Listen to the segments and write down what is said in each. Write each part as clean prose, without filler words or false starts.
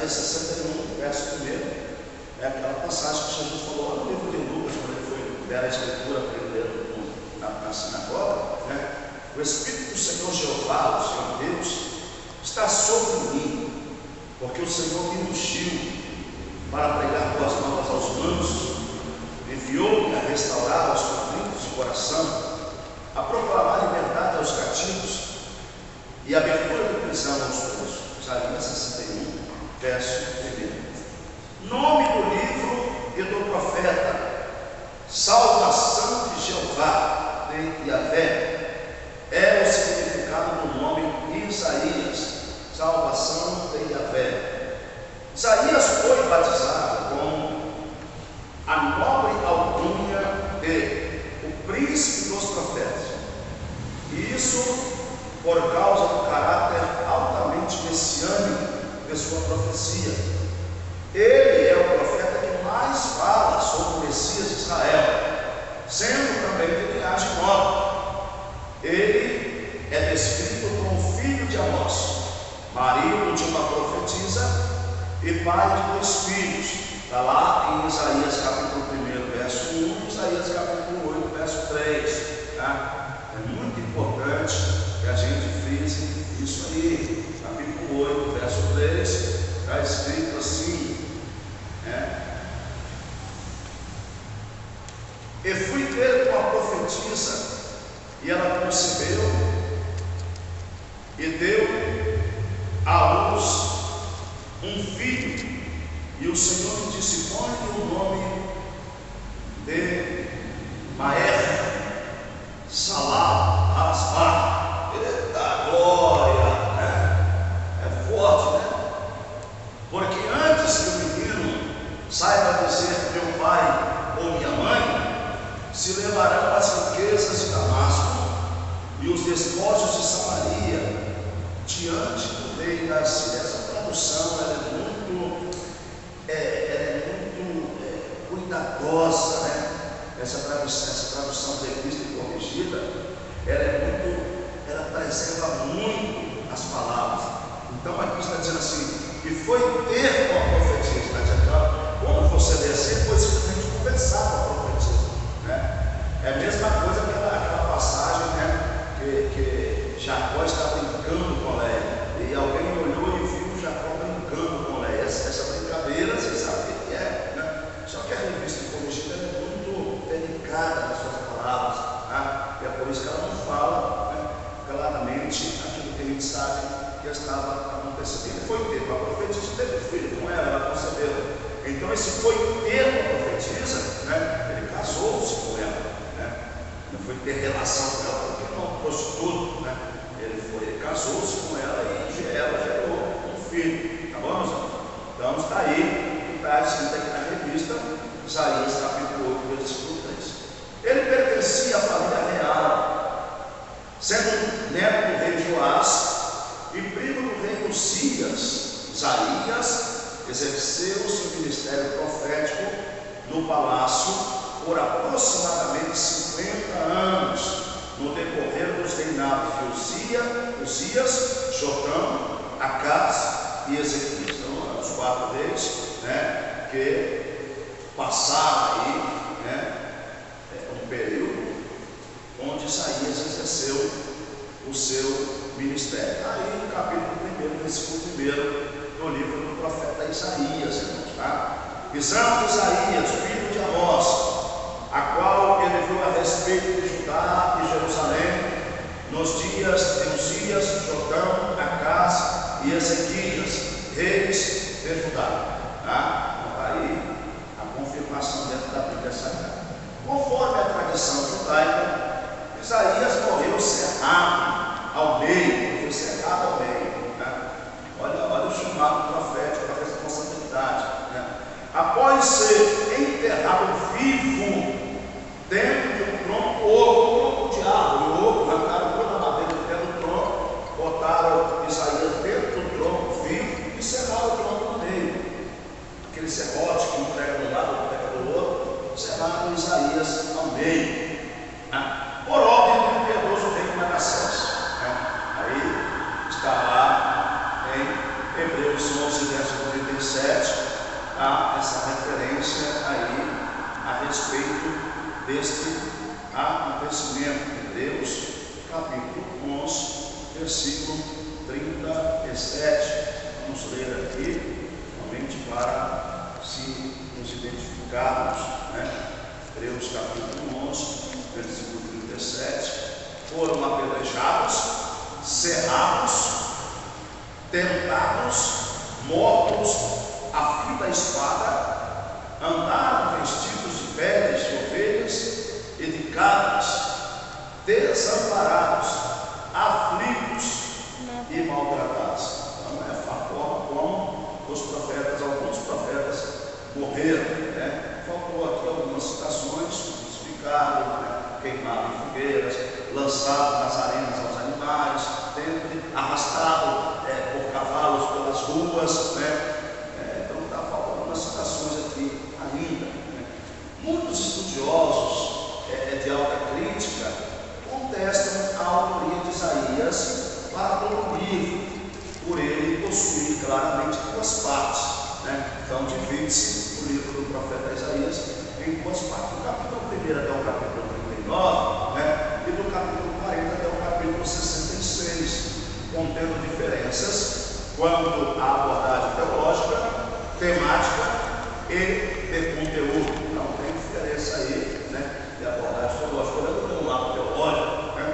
Isaías 61, verso 1, é aquela passagem que Jesus falou lá no livro de Lucas, quando ele foi ver a escritura primeiro na sinagoga, né? O Espírito do Senhor Jeová, o Senhor Deus, está sobre mim, porque o Senhor me ungiu para pregar boas novas aos mansos, enviou-me a restaurar os conflitos de coração, a proclamar liberdade aos cativos e abertura de prisão aos presos. Isaías 61, verso 1. Nome do livro e do profeta: Salvação de Jeová, de Yahvé. É o significado do nome Isaías, salvação de Yahvé. Isaías foi batizado com a nobre alcunha de o príncipe dos profetas, e isso por causa do caráter altamente messiânico de sua profecia. Ele é o profeta que mais fala sobre o Messias de Israel, sendo também de linhagem nobre. Ele é descrito como filho de Amós, marido de uma profetisa e pai de 2 filhos. Está lá em Isaías capítulo 1, verso 1, Isaías capítulo 8, verso 3. Tá? É muito importante que a gente frise isso aí. Capítulo 8, verso 3, está escrito assim, né? E fui ter com a profetisa, e ela concebeu e deu à luz um filho, e o Senhor me disse: põe-lhe o nome de Maher Salá Asbar. Eita glória, né? É forte, né? Porque antes que o menino saiba dizer meu pai ou minha mãe, se levarão as riquezas de Damasco e os despojos de Samaria diante do rei da Síria. Essa tradução ela é muito cuidadosa, né? Essa tradução revista e corrigida, ela preserva muito as palavras. Então aqui está dizendo assim: e foi ter com a profetisa. Está dizendo, quando você lê assim, foi simplesmente conversar com a profetisa, né? É a mesma coisa que aquela passagem, né? Que Jacó está brincando com Léia, e alguém olhou e viu Jacó brincando com Léia. Essa brincadeira, vocês sabem o que é, né? Só que a revista corrigida é muito delicada nas suas palavras, né? E é por isso que ela não fala, né, claramente aquilo que a gente sabe que estava acontecendo. Ele foi ter com a profetisa, teve filho com ela concebeu. Então esse foi ter com a profetisa, né? Ele casou-se com ela, né? Não foi ter relação com ela, porque não prostituto, né? Ele casou-se com ela e ela gerou um filho. Tá bom, meus irmãos? Então está aí, está escrito aqui na revista, Isaías capítulo 8, versículo 3. Ele pertencia à família real, sendo neto do rei Joás e primo do rei Uzias. Isaías exerceu seu ministério profético no palácio por aproximadamente 50 anos, no decorrer dos reinados de Uzias, Jotão, Acaz e Ezequias. Então, os 4 reis, né, que passaram aí, né, um período onde Isaías exerceu o seu ministério. Aí no capítulo 1, versículo 1 do livro do profeta Isaías, irmãos, tá? Visão de Isaías, filho de Amós, a qual ele viu a respeito de Judá e Jerusalém nos dias de Uzias, Jotão, Acaz e Ezequias, reis de Judá. Tá? Então, aí a confirmação dentro da Bíblia Sagrada. Conforme a tradição judaica, Isaías morreu cerrado ao meio, foi cerrado ao meio. Né? Olha o chamado profético, a responsabilidade. Né? Após ser enterrado vivo dentro de um tronco oco, de árvore oco, arrancaram toda a madeira de dentro do tronco, botaram Isaías dentro do tronco vivo e cerraram o tronco no meio. Aquele serrote que um pega de um lado, outro pega do outro, cerraram Isaías ao meio. Né? Por ordem do impiedoso rei Manassés. Né? Aí está lá em Hebreus 11, verso 35. acontecimento. Hebreus, capítulo 11, versículo 37. Vamos ler aqui, somente para se nos identificarmos, né? Hebreus, capítulo 11, versículo 37. Foram apedrejados, cerrados, tentados, mortos a fio da espada, andaram vestidos de peles de ovelhas e de cabras, desamparados, aflitos e maltratados. Então é a forma como os profetas, alguns profetas morreram, né? Faltou aqui algumas citações, crucificado, né? Queimado em fogueiras, lançado nas arenas aos animais, arrastado por cavalos pelas ruas, né? Então está faltando algumas citações aqui ainda, né? Muitos estudiosos de alta crítica contestam a autoria de Isaías para todo o livro, por ele possuir claramente duas partes, né? Então divide-se o livro do profeta Isaías em duas partes, do capítulo 1 até o capítulo 39, né? E do capítulo 40 até o capítulo 66, contendo diferenças quanto à abordagem teológica, temática e de conteúdo. Então tem diferença aí, né? De abordagem teológica, olhando pelo lado teológico, né?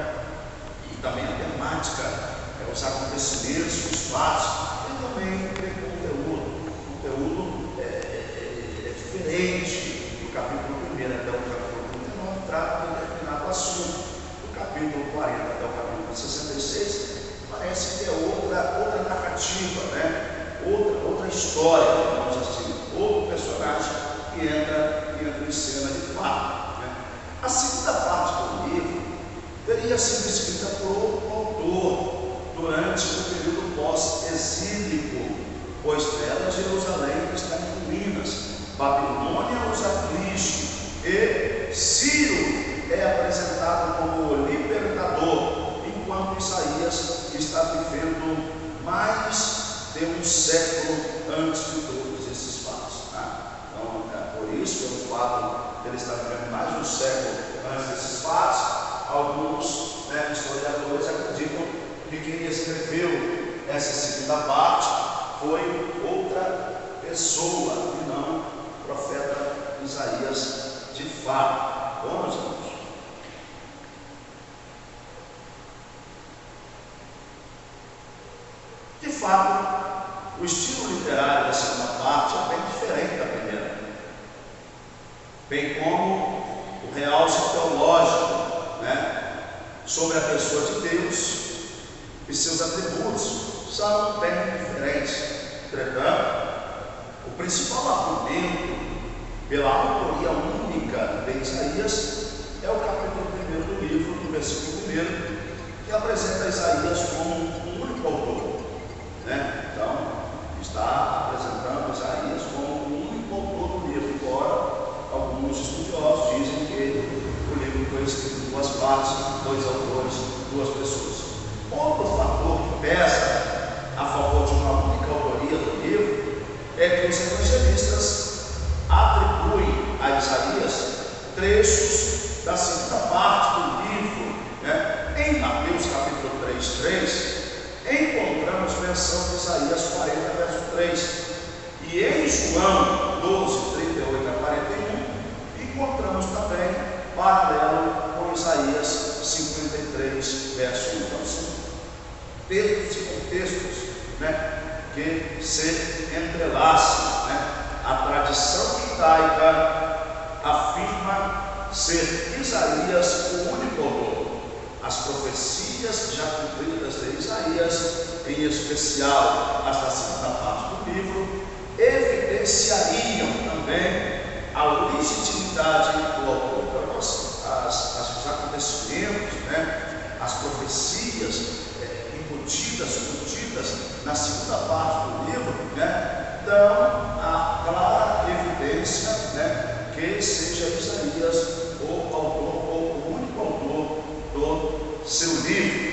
E também a temática, os acontecimentos, os fatos, e também tem conteúdo. O conteúdo é diferente do capítulo 1 até o capítulo 39, trata de determinado assunto. Do capítulo 40 até o capítulo 66, parece que é outra narrativa, né? Outra história, digamos assim, outro personagem que entra em cena de fato, né? A segunda parte do livro teria sido escrita por outro autor durante o período pós-exílico, pois nela Jerusalém está em ruínas, Babilônia os aflige e Ciro é apresentado como o libertador, enquanto Isaías está vivendo mais de um século antes de todos esses fatos, tá? Então, por isso, pelo fato de ele estar vivendo mais de um século antes desses fatos, alguns historiadores acreditam que quem escreveu essa segunda parte foi outra pessoa, e não o profeta Isaías de fato. Vamos, irmãos? De fato, o estilo literário da segunda parte é bem diferente da primeira, bem como o realce teológico, né, sobre a pessoa de Deus e seus atributos são bem diferentes. Entretanto, o principal argumento pela autoria única de Isaías é o capítulo 1 do livro, do versículo 1, que apresenta Isaías como um único autor, né? Então, está apresentando Isaías como o único autor do livro, embora alguns estudiosos dizem que o livro foi escrito em duas partes, dois autores, duas pessoas. Outro fator que pesa a favor de uma única autoria do livro é que os evangelistas atribuem a Isaías trechos da segunda parte do livro, né? Em Mateus capítulo 3, encontramos menção de Isaías 40, verso 3, e em João 12, 38 a 41, encontramos também paralelo com Isaías 53, verso 1. Então, são textos e contextos, né, que se entrelaçam, né? A tradição judaica afirma ser Isaías o único autor. As profecias já cumpridas de Isaías, em especial as da segunda parte do livro, evidenciariam também a legitimidade do autor. Então, os acontecimentos, né, as profecias contidas na segunda parte do livro, né, dão a clara evidência, né, que seja Isaías o autor, ou o único autor do seu livro.